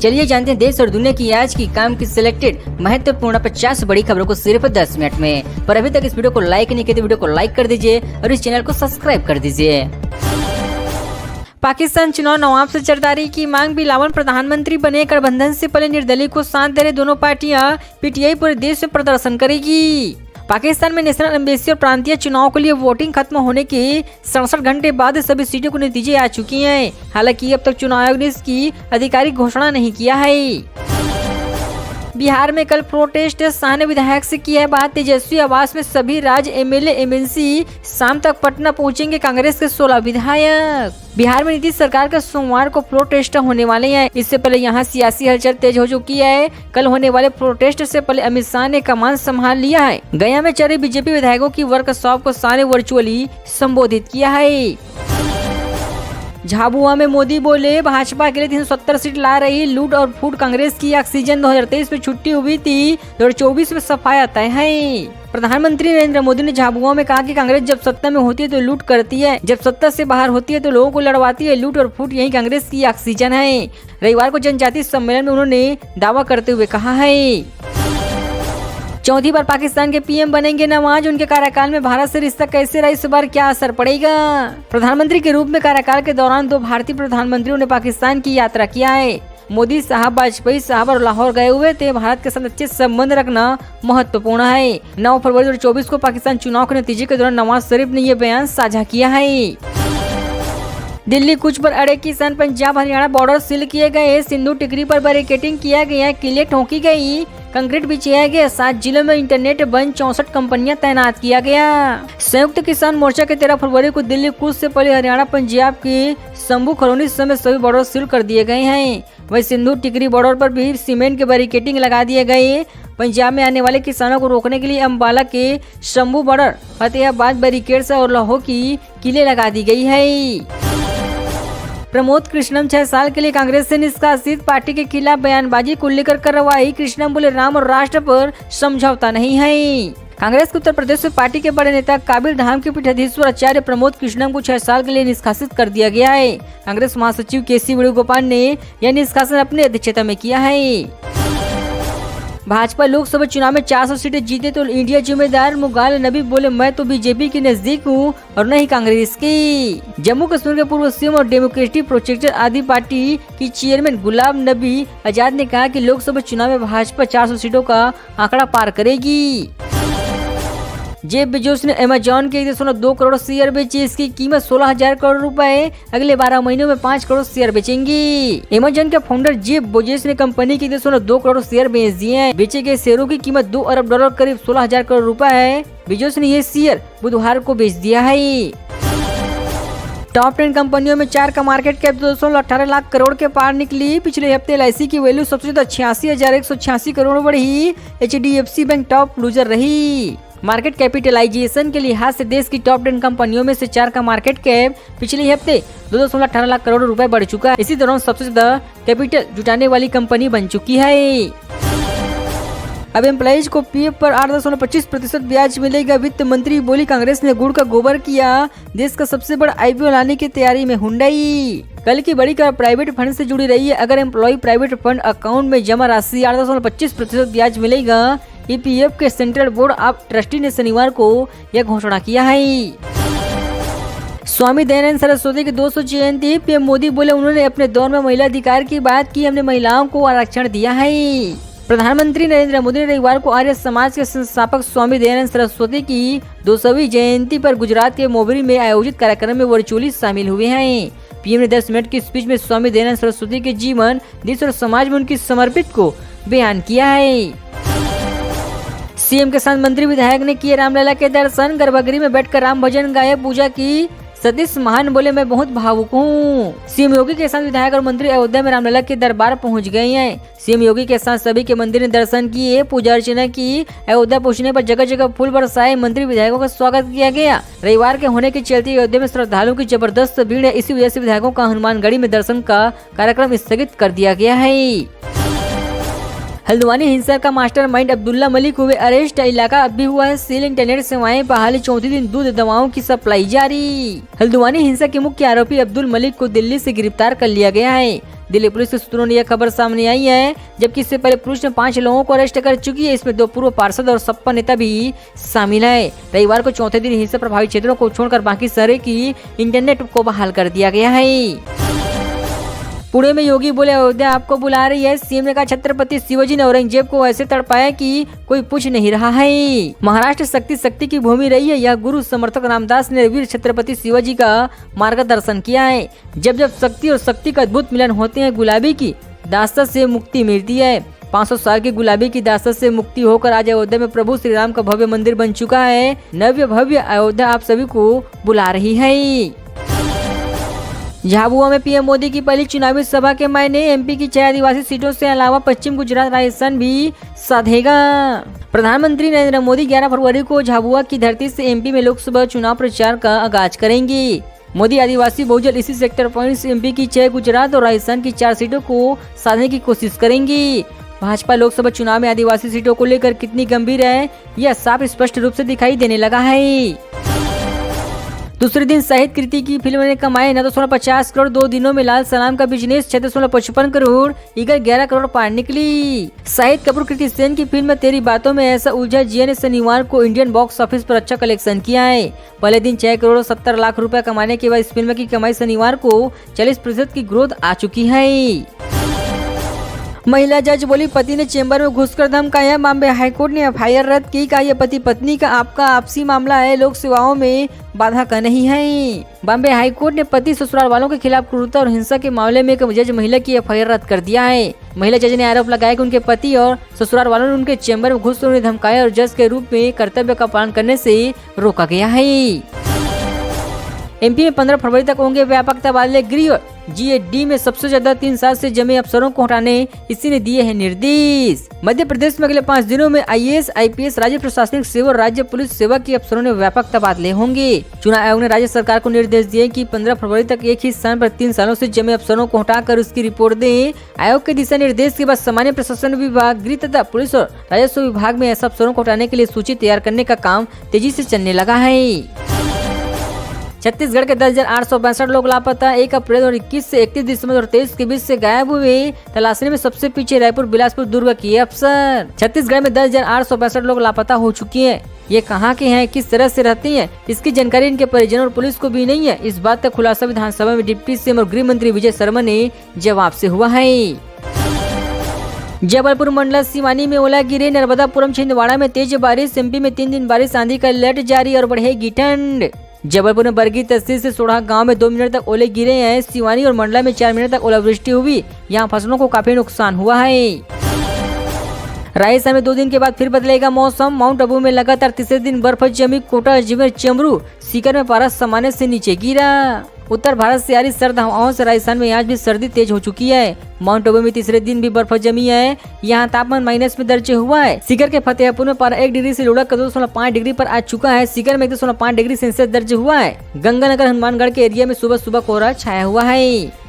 चलिए जानते हैं देश और दुनिया की आज की काम की सिलेक्टेड महत्वपूर्ण 50 बड़ी खबरों को सिर्फ 10 मिनट में। पर अभी तक इस वीडियो को लाइक नहीं किया तो वीडियो को लाइक कर दीजिए और इस चैनल को सब्सक्राइब कर दीजिए। पाकिस्तान चुनाव नवाब से जरदारी की मांग, बिलावल प्रधानमंत्री बने, गठबंधन से पहले निर्दलीय को साथ दे रहे दोनों पार्टियां, पीटीआई पूरे देश में प्रदर्शन करेगी। पाकिस्तान में नेशनल एम्बेसी और प्रांतीय चुनाव के लिए वोटिंग खत्म होने के 67 घंटे बाद सभी सीटों को नतीजे आ चुके हैं। हालांकि अब तक चुनाव आयोग ने इसकी आधिकारिक घोषणा नहीं किया है। बिहार में कल प्रोटेस्ट, शाह ने विधायक से किया है बात, तेजस्वी आवास में सभी राज्य एमएलए एमएनसी, शाम तक पटना पहुंचेंगे कांग्रेस के 16 विधायक। बिहार में नीतीश सरकार का सोमवार को प्रोटेस्ट होने वाले हैं। इससे पहले यहां सियासी हलचल तेज हो चुकी है। कल होने वाले प्रोटेस्ट से पहले अमित शाह ने कमान संभाल लिया है। गया में चल रही बीजेपी विधायकों की वर्कशॉप को शाह ने वर्चुअली संबोधित किया है। झाबुआ में मोदी बोले, भाजपा के लिए 370 सीट ला रही लूट और फूट कांग्रेस की ऑक्सीजन। 2023 में छुट्टी हुई थी, 2024 में सफाया तय है। प्रधानमंत्री नरेंद्र मोदी ने झाबुआ में कहा कि कांग्रेस जब सत्ता में होती है तो लूट करती है, जब सत्ता से बाहर होती है तो लोगों को लड़वाती है। लूट और फूट यही कांग्रेस की ऑक्सीजन है। रविवार को जनजातीय सम्मेलन में उन्होंने दावा करते हुए कहा है। चौथी बार पाकिस्तान के पीएम बनेंगे नवाज, उनके कार्यकाल में भारत से रिश्ता कैसे रहा, इस बार क्या असर पड़ेगा। प्रधानमंत्री के रूप में कार्यकाल के दौरान 2 भारतीय प्रधानमंत्रियों ने पाकिस्तान की यात्रा किया है। मोदी साहब, वाजपेयी साहब और लाहौर गए हुए थे। भारत के साथ अच्छे संबंध रखना महत्वपूर्ण है। 9 फरवरी 2024 को पाकिस्तान चुनाव के नतीजे के दौरान नवाज शरीफ ने ये बयान साझा किया है। दिल्ली कूच पर अड़े किसान, पंजाब हरियाणा बॉर्डर सील किए गए। सिंधु टिकरी पर बैरिकेडिंग किया गया, किले ठोकी गई, कंक्रीट बिछाया गया। 7 जिलों में इंटरनेट बंद, 64 कंपनियां तैनात किया गया। संयुक्त किसान मोर्चा के 13 फरवरी को दिल्ली कूच से पहले हरियाणा पंजाब के शंभू खरौनी समेत सभी बॉर्डर सील कर दिए गए हैं। वही सिंधु टिकरी बॉर्डर पर भी सीमेंट के बैरिकेडिंग लगा दिए गए। पंजाब में आने वाले किसानों को रोकने के लिए अम्बाला के शंभू बॉर्डर, फतेहाबाद बैरिकेड्स और लाहौर की किले लगा दी गई है। प्रमोद कृष्णम 6 साल के लिए कांग्रेस से निष्कासित, पार्टी के खिलाफ बयानबाजी को लेकर कार्रवाई। कृष्णम बोले, राम और राष्ट्र पर समझौता नहीं है। कांग्रेस के उत्तर प्रदेश में पार्टी के बड़े नेता काबिल धाम के पीठाधीश्वर आचार्य प्रमोद कृष्णम को 6 साल के लिए निष्कासित कर दिया गया है। कांग्रेस महासचिव केसी वेणुगोपाल ने यह निष्कासन अपनी अध्यक्षता में किया है। भाजपा लोकसभा चुनाव में 400 सीटें जीते तो इंडिया जिम्मेदार, मुगाल नबी बोले, मैं तो बीजेपी के नजदीक हूँ और नहीं कांग्रेस की। जम्मू कश्मीर के पूर्व सीएम और डेमोक्रेटिक प्रोजेक्ट आदि पार्टी की चेयरमैन गुलाम नबी आजाद ने कहा कि लोकसभा चुनाव में भाजपा 400 सीटों का आंकड़ा पार करेगी। जेफ बेजोस ने अमेजॉन के 1.2 करोड़ शेयर बेचे। इसकी कीमत 16,000 करोड़ रुपए। अगले 12 महीनों में 5 करोड़ शेयर बेचेंगी। अमेजॉन के फाउंडर जेफ बेजोस ने कंपनी के 1.2 करोड़ शेयर बेच दिए हैं। बेचे गए शेयरों की कीमत $2 अरब करीब 16,000 करोड़ रुपए है। बेजोस ने ये शेयर बुधवार को बेच दिया है। टॉप 10 कंपनियों में 4 का मार्केट कैप 218 लाख करोड़ के पार निकली। पिछले हफ्ते एलआईसी की वैल्यू सबसे ज्यादा 86,186 करोड़ बढ़ी। एचडीएफसी बैंक टॉप लूजर रही। मार्केट कैपिटलाइजेशन के लिहाज से देश की टॉप 10 कंपनियों में से 4 का मार्केट कैप पिछले हफ्ते 2.18 लाख करोड़ रुपए बढ़ चुका है। इसी दौरान सबसे ज्यादा कैपिटल जुटाने वाली कंपनी बन चुकी है। अब एम्प्लॉइज को पीएफ पर 8.25% ब्याज मिलेगा। वित्त मंत्री बोली, कांग्रेस ने गुड़ का गोबर किया। देश का सबसे बड़ा आईपीओ लाने की तैयारी में हुंडई। कल की बड़ी खबर प्राइवेट फंड से जुड़ी रही है। अगर एम्प्लॉय प्राइवेट फंड अकाउंट में जमा राशि 8.25% ब्याज मिलेगा। ईपीएफ के सेंट्रल बोर्ड ऑफ ट्रस्टी ने शनिवार को यह घोषणा किया है। स्वामी दयानंद सरस्वती की 200 जयंती, पीएम मोदी बोले, उन्होंने अपने दौर में महिला अधिकार की बात की, हमने महिलाओं को आरक्षण दिया है। प्रधानमंत्री नरेंद्र मोदी ने रविवार को आर्य समाज के संस्थापक स्वामी दयानंद सरस्वती की 200वीं जयंती पर गुजरात के मोबरी में आयोजित कार्यक्रम में वर्चुअली शामिल हुए हैं। पीएम ने 10 मिनट की स्पीच में स्वामी दयानंद सरस्वती के जीवन, देश और समाज में उनकी समर्पित को बयान किया है। सीएम के साथ मंत्री विधायक ने किए रामलला के दर्शन। गर्भगृह में बैठकर राम भजन गाया, पूजा की। सतीश महान बोले, मैं बहुत भावुक हूँ। सीएम योगी के साथ विधायक और मंत्री अयोध्या में रामलला के दरबार पहुँच गए हैं। सीएम योगी के साथ सभी के मंदिर ने दर्शन किए, पूजा अर्चना की। अयोध्या पहुँचने पर जगह जगह फूल बरसाए, मंत्री विधायकों का स्वागत किया गया। रविवार के होने के चलते अयोध्या में श्रद्धालुओं की जबरदस्त भीड़ है। इसी वजह से विधायकों का हनुमानगढ़ी में दर्शन का कार्यक्रम स्थगित कर दिया गया है। हल्द्वानी हिंसा का मास्टरमाइंड अब्दुल्ला मलिक हुए अरेस्ट, इलाका अब भी हुआ है सील। इंटरनेट सेवाएं बहाली, चौथे दिन दूध दवाओं की सप्लाई जारी। हल्द्वानी हिंसा के मुख्य आरोपी अब्दुल मलिक को दिल्ली से गिरफ्तार कर लिया गया है। दिल्ली पुलिस के सूत्रों ने यह खबर सामने आई है, जबकि इससे पहले पुलिस ने 5 लोगों को अरेस्ट कर चुकी है। इसमें 2 पूर्व पार्षद और सपा नेता भी शामिल है। रविवार को चौथे दिन हिंसा प्रभावित क्षेत्रों को छोड़कर बाकी शहर की इंटरनेट को बहाल कर दिया गया है। पुणे में योगी बोले अयोध्या आपको बुला रही है। सीएम ने कहा छत्रपति शिवाजी ने औरंगजेब को ऐसे तड़पाया कि कोई पूछ नहीं रहा है। महाराष्ट्र शक्ति की भूमि रही है। यह गुरु समर्थक रामदास ने वीर छत्रपति शिवाजी का मार्गदर्शन किया है। जब जब शक्ति और शक्ति का अद्भुत मिलन होते हैं, गुलाबी की दास्तान से मुक्ति मिलती है। 500 साल की गुलाबी की दास्तान से मुक्ति होकर आज अयोध्या में प्रभु श्री राम का भव्य मंदिर बन चुका है। नव्य भव्य अयोध्या आप सभी को बुला रही है। झाबुआ में पीएम मोदी की पहली चुनावी सभा के मायने एमपी की 6 आदिवासी सीटों से अलावा पश्चिम गुजरात राजस्थान भी साधेगा। प्रधानमंत्री नरेंद्र मोदी 11 फरवरी को झाबुआ की धरती से एमपी में लोकसभा चुनाव प्रचार का आगाज करेंगे। मोदी आदिवासी बहुजन इसी सेक्टर पॉइंट्स एमपी की 6 गुजरात और राजस्थान की 4 सीटों को साधने की कोशिश करेंगे। भाजपा लोकसभा चुनाव में आदिवासी सीटों को लेकर कितनी गंभीर है, यह साफ स्पष्ट रूप से दिखाई देने लगा है। दूसरे दिन शाहिद कृति की फिल्म ने कमाए 950 करोड़। 2 दिनों में लाल सलाम का बिजनेस 655 करोड़, ईगल 11 करोड़ पार निकली। शाहिद कपूर कृति सेन की फिल्म तेरी बातों में ऐसा उलझा जिया ने शनिवार को इंडियन बॉक्स ऑफिस पर अच्छा कलेक्शन किया है। पहले दिन 6 करोड़ 70 लाख रुपए कमाने के बाद इस फिल्म की कमाई शनिवार को 40% की ग्रोथ आ चुकी है। महिला जज बोली पति ने चेंबर में घुसकर धमकाया। बॉम्बे हाईकोर्ट ने एफआईआर रद्द की। कहा यह पति पत्नी का आपका आपसी मामला है, लोक सेवाओं में बाधा का नहीं है। बॉम्बे हाईकोर्ट ने पति ससुराल वालों के खिलाफ क्रूरता और हिंसा के मामले में एक जज महिला की एफआईआर रद्द कर दिया है। महिला जज ने आरोप लगाया कि उनके पति और ससुराल वालों ने उनके चेंबर में घुसकर उन्हें धमकाया और जज के रूप में कर्तव्य का पालन करने से रोका गया है। एमपी में 15 फरवरी तक होंगे व्यापक तबादले। गृह जीएडी में सबसे ज्यादा 3 साल से जमे अफसरों को हटाने इसी ने दिए हैं निर्देश। मध्य प्रदेश में अगले 5 दिनों में आईएएस, आईपीएस, राज्य प्रशासनिक सेवा और राज्य पुलिस सेवा के अफसरों ने व्यापक तबादले होंगे। चुनाव आयोग ने राज्य सरकार को निर्देश दिए कि 15 फरवरी तक एक ही स्थान पर 3 सालों से जमे अफसरों को हटाकर उसकी रिपोर्ट दें। आयोग के दिशा निर्देश के बाद सामान्य प्रशासन विभाग, गृह तथा पुलिस और राजस्व विभाग में ऐसे अफसरों को हटाने के लिए सूची तैयार करने का काम तेजी से चलने लगा है। छत्तीसगढ़ के 10,862 लोग लापता। 1 अप्रैल और 21 से 31 दिसंबर 2023 के बीच से गायब हुए। तलाशने में सबसे पीछे रायपुर, बिलासपुर, दुर्ग किए अफसर। छत्तीसगढ़ में 10,862 लोग लापता हो चुके हैं। ये कहाँ के हैं, किस तरह से रहते हैं, इसकी जानकारी इनके परिजनों और पुलिस को भी नहीं है। इस बात का खुलासा विधानसभा में डिप्टी सीएम और गृह मंत्री विजय शर्मा ने जवाब से हुआ है। जबलपुर मंडल सिवानी में ओला गिरे। नर्मदापुरम छिंदवाड़ा में तेज बारिश। एमपी में 3 दिन बारिश आंधी का अलर्ट जारी और बढ़ेगी ठंड। जबलपुर में बरगी तहसील से सोढ़ा गांव में 2 मिनट तक ओले गिरे हैं। सिवानी और मंडला में 4 मिनट तक ओलावृष्टि हुई। यहां फसलों को काफी नुकसान हुआ है। राजस्थान में 2 दिन के बाद फिर बदलेगा मौसम। माउंट आबू में लगातार तीसरे दिन बर्फ जमी। कोटा, अजमेर, चमरू, सीकर में पारा सामान्य से नीचे गिरा। उत्तर भारत से आ रही सर्द हवाओं से राजस्थान में आज भी सर्दी तेज हो चुकी है। माउंट आबू में तीसरे दिन भी बर्फ जमी है। यहाँ तापमान माइनस में दर्ज हुआ है। सीकर के फतेहपुर में पारा 1 डिग्री से लुढ़क 2.5 डिग्री पर आ चुका है। सीकर में 1.5 डिग्री सेल्सियस दर्ज हुआ है। गंगानगर, हनुमानगढ़ के एरिया में सुबह सुबह कोहरा छाया हुआ है।